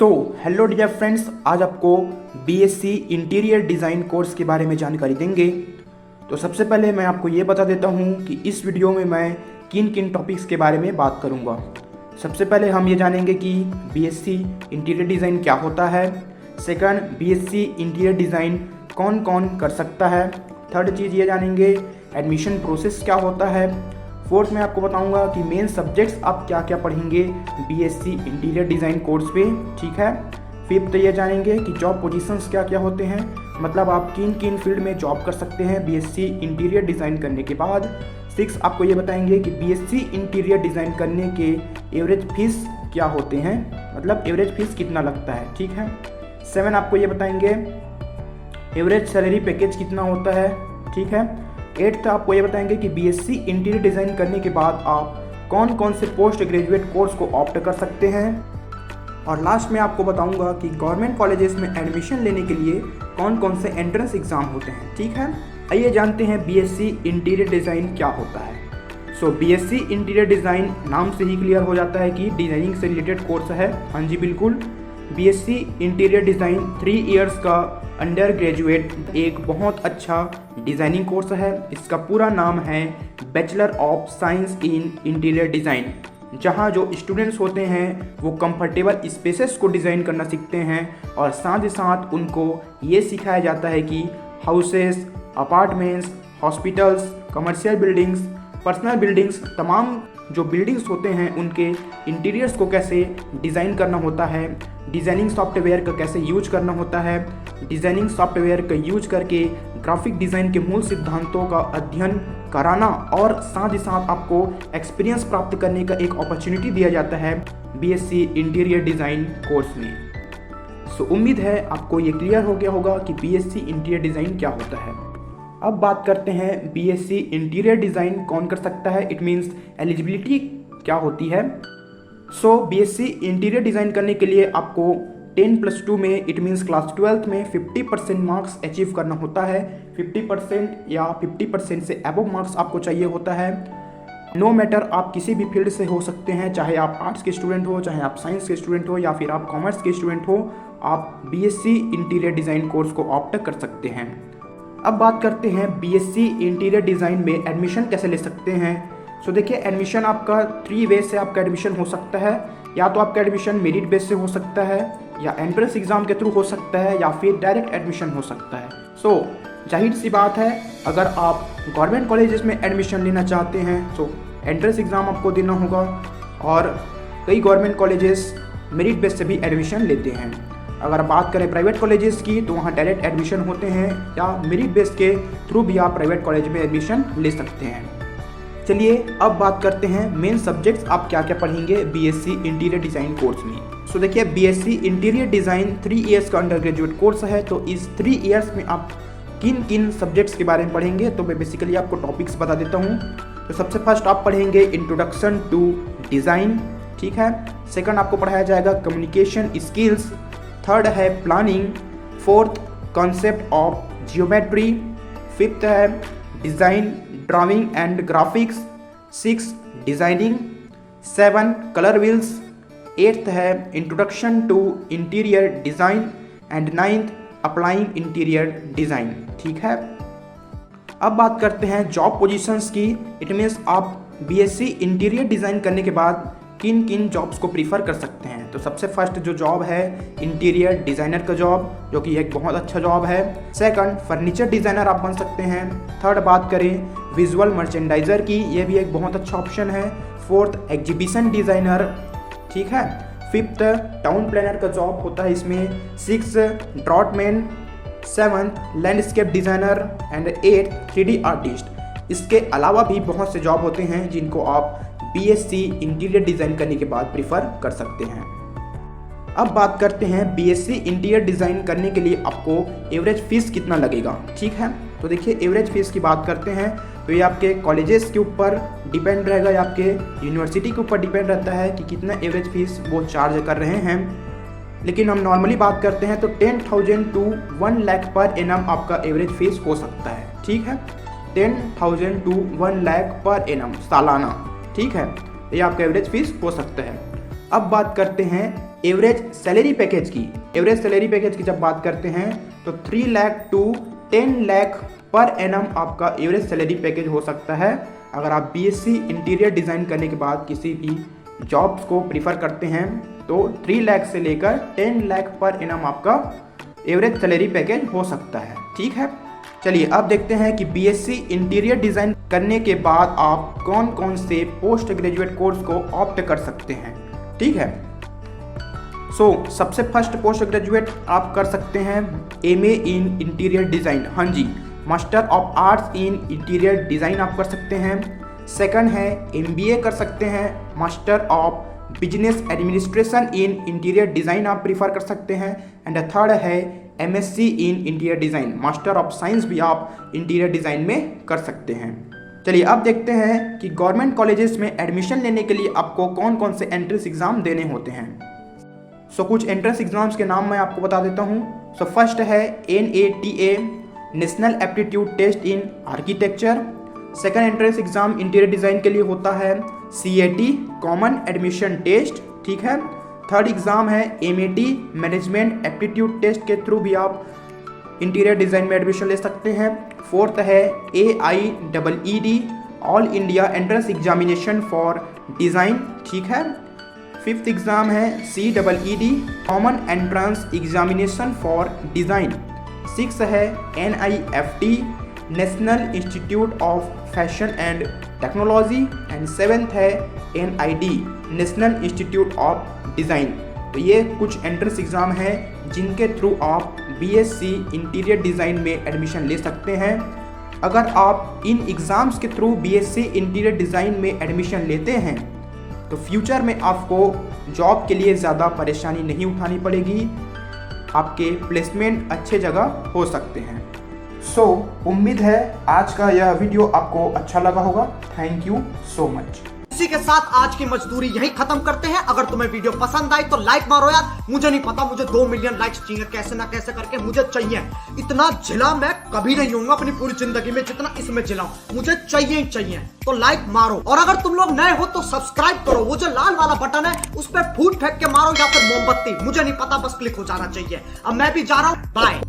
Hello dear friends, आज आपको BSc interior design course के बारे में जानकारी देंगे। तो सबसे पहले मैं आपको ये बता देता हूँ कि इस वीडियो में मैं किन किन टॉपिक्स के बारे में बात करूँगा। सबसे पहले हम ये जानेंगे कि बीएससी इंटीरियर डिज़ाइन क्या होता है। सेकंड, बीएससी इंटीरियर डिज़ाइन कौन कौन कर सकता है। थर्ड चीज़ ये जानेंगे एडमिशन प्रोसेस क्या होता है। फोर्थ में आपको बताऊंगा कि मेन सब्जेक्ट्स आप क्या क्या पढ़ेंगे बीएससी इंटीरियर डिज़ाइन कोर्स पे, ठीक है। फिफ्थ ये जानेंगे कि जॉब पोजीशंस क्या क्या होते हैं, मतलब आप किन किन फील्ड में जॉब कर सकते हैं बीएससी इंटीरियर डिज़ाइन करने के बाद। सिक्स, आपको ये बताएंगे कि बीएससी इंटीरियर डिज़ाइन करने के एवरेज फीस क्या होते हैं, मतलब एवरेज फीस कितना लगता है, ठीक है। सेवन, आपको ये बताएंगे एवरेज सैलरी पैकेज कितना होता है, ठीक है। एट्थ, आपको ये बताएंगे कि बीएससी इंटीरियर डिज़ाइन करने के बाद आप कौन कौन से पोस्ट ग्रेजुएट कोर्स को ऑप्ट कर सकते हैं। और लास्ट में आपको बताऊंगा कि गवर्नमेंट कॉलेजेस में एडमिशन लेने के लिए कौन कौन से एंट्रेंस एग्ज़ाम होते हैं, ठीक है। आइए जानते हैं बीएससी इंटीरियर डिज़ाइन क्या होता है। बीएससी इंटीरियर डिज़ाइन नाम से ही क्लियर हो जाता है कि डिज़ाइनिंग से रिलेटेड कोर्स है। हाँ जी, बिल्कुल। बीएससी इंटीरियर डिज़ाइन 3 इयर्स का अंडर ग्रेजुएट एक बहुत अच्छा डिज़ाइनिंग कोर्स है। इसका पूरा नाम है bachelor of science in interior design, जहां जो स्टूडेंट्स होते हैं वो कंफर्टेबल स्पेसेस को डिज़ाइन करना सीखते हैं और साथ ही साथ उनको ये सिखाया जाता है कि houses, apartments, hospitals, commercial buildings, personal buildings, तमाम जो बिल्डिंग्स होते हैं उनके इंटीरियर्स को कैसे डिज़ाइन करना होता है, डिज़ाइनिंग सॉफ्टवेयर का कैसे यूज करना होता है, डिज़ाइनिंग सॉफ्टवेयर का यूज करके ग्राफिक डिज़ाइन के मूल सिद्धांतों का अध्ययन कराना और साथ ही साथ आपको एक्सपीरियंस प्राप्त करने का एक अपॉर्चुनिटी दिया जाता है बीएससी इंटीरियर डिज़ाइन कोर्स में। उम्मीद है आपको ये क्लियर हो गया होगा कि बीएससी इंटीरियर डिज़ाइन क्या होता है। अब बात करते हैं बीएससी इंटीरियर डिज़ाइन कौन कर सकता है, इट मीन्स एलिजिबिलिटी क्या होती है। बीएससी इंटीरियर डिज़ाइन करने के लिए आपको 10+2 में, इट मीन्स क्लास 12th में 50% मार्क्स अचीव करना होता है। 50% या 50% से अबव मार्क्स आपको चाहिए होता है। नो मैटर आप किसी भी फील्ड से हो सकते हैं, चाहे आप आर्ट्स के स्टूडेंट हो, चाहे आप साइंस के स्टूडेंट हो या फिर आप कॉमर्स के स्टूडेंट हो, आप बीएससी इंटीरियर डिज़ाइन कोर्स को ऑप्ट कर सकते हैं। अब बात करते हैं बीएससी इंटीरियर डिज़ाइन में एडमिशन कैसे ले सकते हैं। देखिए, एडमिशन आपका 3 वे से आपका एडमिशन हो सकता है। या तो आपका एडमिशन मेरिट बेस से हो सकता है, या एंट्रेंस एग्ज़ाम के थ्रू हो सकता है, या फिर डायरेक्ट एडमिशन हो सकता है। जाहिर सी बात है, अगर आप गवर्नमेंट कॉलेजेस में एडमिशन लेना चाहते हैं तो एंट्रेंस एग्ज़ाम आपको देना होगा, और कई गवर्नमेंट कॉलेजेस मेरिट बेस से भी एडमिशन लेते हैं। अगर बात करें प्राइवेट कॉलेजेस की तो वहाँ डायरेक्ट एडमिशन होते हैं, या मेरिट बेस के थ्रू भी आप प्राइवेट कॉलेज में एडमिशन ले सकते हैं। चलिए अब बात करते हैं मेन सब्जेक्ट्स आप क्या क्या पढ़ेंगे बीएससी इंटीरियर डिज़ाइन कोर्स में। देखिए, बीएससी इंटीरियर डिज़ाइन 3 इयर्स का अंडर ग्रेजुएट कोर्स है। तो इस 3 इयर्स में आप किन किन सब्जेक्ट्स के बारे में पढ़ेंगे, तो मैं बेसिकली आपको टॉपिक्स बता देता हूँ। तो सबसे फर्स्ट आप पढ़ेंगे इंट्रोडक्शन टू डिज़ाइन, ठीक है। सेकंड आपको पढ़ाया जाएगा कम्युनिकेशन स्किल्स। थर्ड है planning. Fourth concept of geometry. Fifth है design drawing and graphics. 6 designing. 7 colour wheels. 8th है introduction to interior design and 9th applying interior design, ठीक है। अब बात करते हैं जॉब पोजीशंस की। इट मीन्स आप बीएससी इंटीरियर डिज़ाइन करने के बाद किन किन जॉब्स को प्रीफर कर सकते हैं। तो सबसे फर्स्ट जो जॉब है इंटीरियर डिज़ाइनर का जॉब, जो कि एक बहुत अच्छा जॉब है। सेकंड, फर्नीचर डिज़ाइनर आप बन सकते हैं। थर्ड बात करें विजुअल मर्चेंडाइज़र की, ये भी एक बहुत अच्छा ऑप्शन है। फोर्थ एग्जीबिशन डिज़ाइनर, ठीक है। फिफ्थ टाउन प्लानर का जॉब होता है इसमें। 6 ड्रॉटमैन। 7 landscape designer and 8 3D artist. इसके अलावा भी बहुत से जॉब होते हैं जिनको आप बीएससी इंटीरियर डिज़ाइन करने के बाद प्रीफर कर सकते हैं। अब बात करते हैं बीएससी इंटीरियर डिज़ाइन करने के लिए आपको एवरेज फीस कितना लगेगा, ठीक है। तो देखिए, एवरेज फीस की बात करते हैं तो ये आपके कॉलेजेस के ऊपर डिपेंड रहेगा, या आपके यूनिवर्सिटी के ऊपर डिपेंड रहता है कि कितना एवरेज फीस वो चार्ज कर रहे हैं। लेकिन हम नॉर्मली बात करते हैं तो 10,000 to 1 लाख पर एनम आपका एवरेज फीस हो सकता है, ठीक है। 10,000 to 1 लाख पर एनम सालाना, ठीक है। ये आपका एवरेज फीस हो सकता है। अब बात करते हैं एवरेज सैलरी पैकेज की, एवरेज सैलरी पैकेज की जब बात करते हैं तो 3 lakh to 10 lakh per annum आपका एवरेज सैलरी पैकेज हो सकता है। अगर आप बीएससी इंटीरियर डिज़ाइन करने के बाद किसी भी जॉब्स को प्रीफर करते हैं तो 3 लाख से लेकर 10 लाख पर एनम आपका एवरेज सैलरी पैकेज हो सकता है। ठीक है, चलिए अब देखते हैं कि बीएससी इंटीरियर डिज़ाइन करने के बाद आप कौन कौन से पोस्ट ग्रेजुएट कोर्स को ऑप्ट कर सकते हैं। ठीक है, सबसे फर्स्ट पोस्ट ग्रेजुएट आप कर सकते हैं एमए इन इंटीरियर डिज़ाइन। हाँ जी, master of arts in interior design आप कर सकते हैं। सेकंड है एमबीए कर सकते हैं, master of business administration in interior design आप प्रीफर कर सकते हैं। एंड थर्ड है MSc in interior design, master of science भी आप इंटीरियर डिज़ाइन में कर सकते हैं। चलिए अब देखते हैं कि गवर्नमेंट कॉलेजेस में एडमिशन लेने के लिए आपको कौन कौन से एंट्रेंस एग्ज़ाम देने होते हैं। कुछ एंट्रेंस एग्ज़ाम्स के नाम मैं आपको बता देता हूँ। फर्स्ट है NATA national aptitude test in architecture. Second entrance exam interior design के लिए होता है CAT कॉमन एडमिशन टेस्ट। ठीक है, थर्ड एग्ज़ाम है MAT मैनेजमेंट एप्टीट्यूड टेस्ट के थ्रू भी आप इंटीरियर डिज़ाइन में एडमिशन ले सकते हैं। फोर्थ है AIEED all India entrance examination for design. ठीक है, फिफ्थ एग्ज़ाम है CEED common entrance examination for design. Six है NIFT national institute of fashion and technology. And seventh है NID national institute of design. तो ये कुछ entrance exam हैं जिनके थ्रू आप बीएससी इंटीरियर डिज़ाइन में एडमिशन ले सकते हैं। अगर आप इन एग्ज़ाम्स के थ्रू बीएससी इंटीरियर डिज़ाइन में एडमिशन लेते हैं तो फ्यूचर में आपको जॉब के लिए ज़्यादा परेशानी नहीं उठानी पड़ेगी, आपके प्लेसमेंट अच्छे जगह हो सकते हैं। उम्मीद है आज का यह वीडियो आपको अच्छा लगा होगा। Thank you so much. इसी के साथ आज की मजदूरी यही खत्म करते हैं। अगर तुम्हें वीडियो पसंद आई तो लाइक मारो यार। मुझे नहीं पता, मुझे 2 मिलियन लाइक्स चाहिए, कैसे ना कैसे करके मुझे चाहिए। इतना झिला मैं कभी नहीं होऊंगा अपनी पूरी जिंदगी में जितना इसमें झिलाऊं, मुझे चाहिए ही चाहिए। तो लाइक मारो, और अगर तुम लोग नए हो तो सब्सक्राइब करो। वो जो लाल वाला बटन है उस पर फूट फेंक के मारो या फिर मोमबत्ती, मुझे नहीं पता, बस क्लिक हो जाना चाहिए। अब मैं भी जा रहा हूं, बाय।